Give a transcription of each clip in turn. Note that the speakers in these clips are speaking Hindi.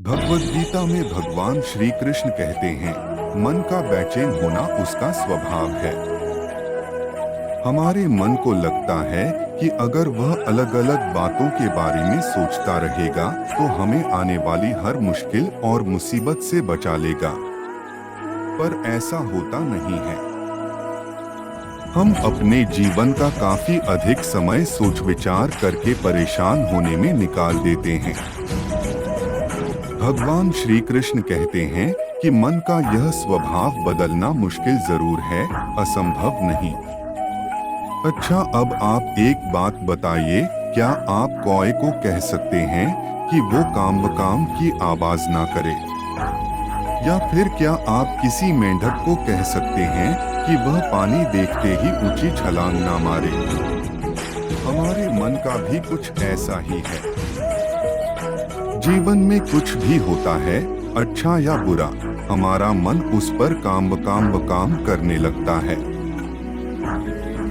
भगवद गीता में भगवान श्री कृष्ण कहते हैं, मन का बेचैन होना उसका स्वभाव है। हमारे मन को लगता है कि अगर वह अलग अलग बातों के बारे में सोचता रहेगा तो हमें आने वाली हर मुश्किल और मुसीबत से बचा लेगा। पर ऐसा होता नहीं है। हम अपने जीवन का काफी अधिक समय सोच विचार करके परेशान होने में निकाल देते हैं। भगवान श्री कृष्ण कहते हैं कि मन का यह स्वभाव बदलना मुश्किल जरूर है, असंभव नहीं। अच्छा, अब आप एक बात बताइए, क्या आप कौए को कह सकते हैं कि वो काम बकाम की आवाज ना करे? या फिर क्या आप किसी मेंढक को कह सकते हैं कि वह पानी देखते ही ऊंची छलांग ना मारे? हमारे मन का भी कुछ ऐसा ही है। जीवन में कुछ भी होता है, अच्छा या बुरा, हमारा मन उस पर काम बकाम करने लगता है।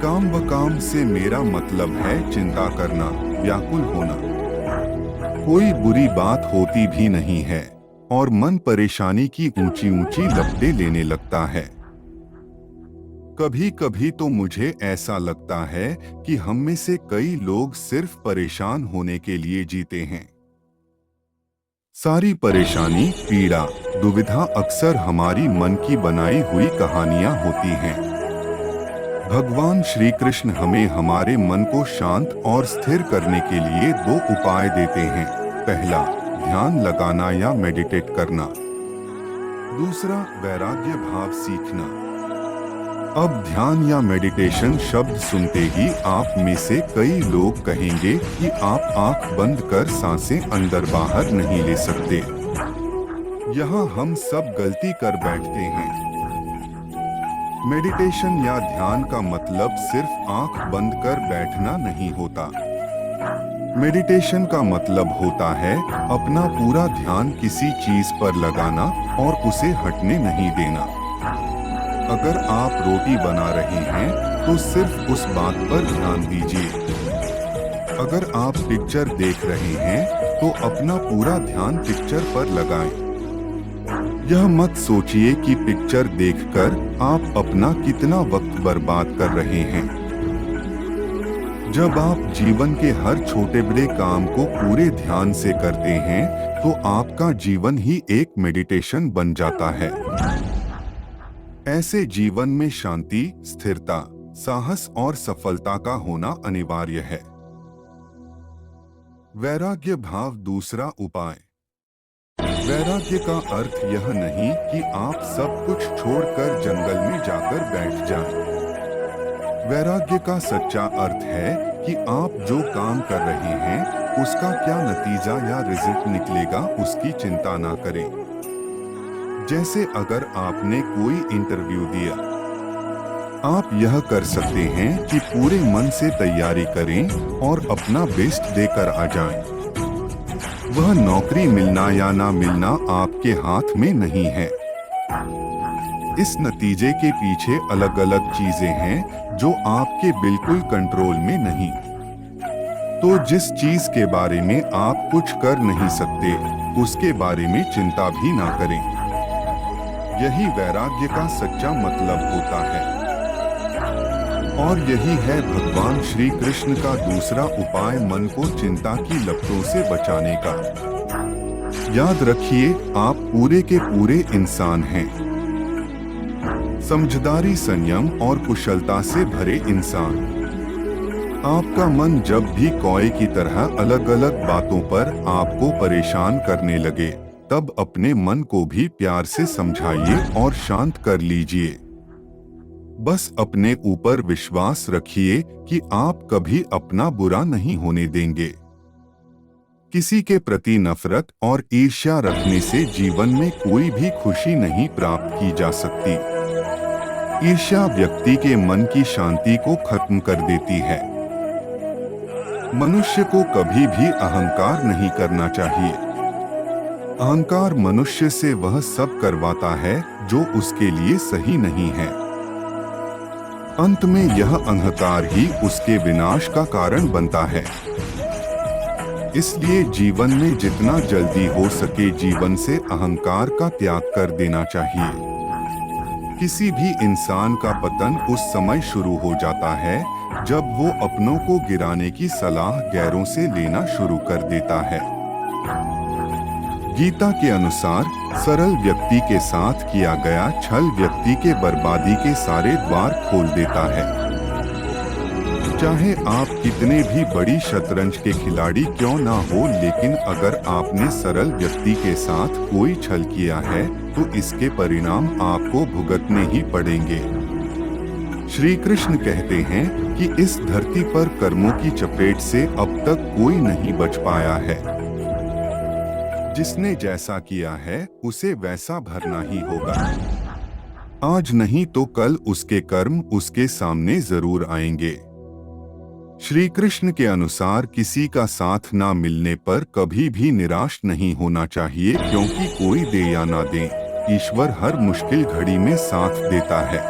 काम बकाम से मेरा मतलब है चिंता करना, व्याकुल होना। कोई बुरी बात होती भी नहीं है और मन परेशानी की ऊंची ऊंची लपटें लेने लगता है। कभी कभी तो मुझे ऐसा लगता है कि हम में से कई लोग सिर्फ परेशान होने के लिए जीते हैं। सारी परेशानी, पीड़ा, दुविधा अक्सर हमारी मन की बनाई हुई कहानियां होती हैं। भगवान श्री कृष्ण हमें हमारे मन को शांत और स्थिर करने के लिए दो उपाय देते हैं। पहला, ध्यान लगाना या मेडिटेट करना। दूसरा, वैराग्य भाव सीखना। अब ध्यान या मेडिटेशन शब्द सुनते ही आप में से कई लोग कहेंगे कि आप आंख बंद कर सांसें अंदर बाहर नहीं ले सकते। यहाँ हम सब गलती कर बैठते हैं। मेडिटेशन या ध्यान का मतलब सिर्फ आंख बंद कर बैठना नहीं होता। मेडिटेशन का मतलब होता है अपना पूरा ध्यान किसी चीज पर लगाना और उसे हटने नहीं देना। अगर आप रोटी बना रहे हैं तो सिर्फ उस बात पर ध्यान दीजिए। अगर आप पिक्चर देख रहे हैं तो अपना पूरा ध्यान पिक्चर पर लगाएं। यह मत सोचिए कि पिक्चर देखकर आप अपना कितना वक्त बर्बाद कर रहे हैं। जब आप जीवन के हर छोटे बड़े काम को पूरे ध्यान से करते हैं तो आपका जीवन ही एक मेडिटेशन बन जाता है। ऐसे जीवन में शांति, स्थिरता, साहस और सफलता का होना अनिवार्य है। वैराग्य भाव दूसरा उपाय। वैराग्य का अर्थ यह नहीं कि आप सब कुछ छोड़कर जंगल में जाकर बैठ जाएं। वैराग्य का सच्चा अर्थ है कि आप जो काम कर रहे हैं उसका क्या नतीजा या रिजल्ट निकलेगा उसकी चिंता ना करें। जैसे अगर आपने कोई इंटरव्यू दिया, आप यह कर सकते हैं कि पूरे मन से तैयारी करें और अपना बेस्ट देकर आ जाएं। वह नौकरी मिलना या ना मिलना आपके हाथ में नहीं है। इस नतीजे के पीछे अलग अलग चीजें हैं जो आपके बिल्कुल कंट्रोल में नहीं। तो जिस चीज के बारे में आप कुछ कर नहीं सकते, उसके बारे में चिंता भी ना करें। यही वैराग्य का सच्चा मतलब होता है। और यही है भगवान श्री कृष्ण का दूसरा उपाय, मन को चिंता की लपटों से बचाने का। याद रखिए, आप पूरे के पूरे इंसान हैं। समझदारी, संयम और कुशलता से भरे इंसान। आपका मन जब भी कौए की तरह अलग अलग बातों पर आपको परेशान करने लगे, तब अपने मन को भी प्यार से समझाइए और शांत कर लीजिए। बस अपने ऊपर विश्वास रखिए कि आप कभी अपना बुरा नहीं होने देंगे। किसी के प्रति नफरत और ईर्ष्या रखने से जीवन में कोई भी खुशी नहीं प्राप्त की जा सकती। ईर्ष्या व्यक्ति के मन की शांति को खत्म कर देती है। मनुष्य को कभी भी अहंकार नहीं करना चाहिए। अहंकार मनुष्य से वह सब करवाता है जो उसके लिए सही नहीं है। अंत में यह अहंकार ही उसके विनाश का कारण बनता है। इसलिए जीवन में जितना जल्दी हो सके जीवन से अहंकार का त्याग कर देना चाहिए। किसी भी इंसान का पतन उस समय शुरू हो जाता है जब वो अपनों को गिराने की सलाह गैरों से लेना शुरू कर देता है। गीता के अनुसार सरल व्यक्ति के साथ किया गया छल व्यक्ति के बर्बादी के सारे द्वार खोल देता है। चाहे आप कितने भी बड़ी शतरंज के खिलाड़ी क्यों ना हो, लेकिन अगर आपने सरल व्यक्ति के साथ कोई छल किया है तो इसके परिणाम आपको भुगतने ही पड़ेंगे। श्री कृष्ण कहते हैं कि इस धरती पर कर्मों की चपेट से अब तक कोई नहीं बच पाया है। जिसने जैसा किया है उसे वैसा भरना ही होगा। आज नहीं तो कल उसके कर्म उसके सामने जरूर आएंगे। श्री कृष्ण के अनुसार किसी का साथ ना मिलने पर कभी भी निराश नहीं होना चाहिए, क्योंकि कोई दे या ना दे, ईश्वर हर मुश्किल घड़ी में साथ देता है।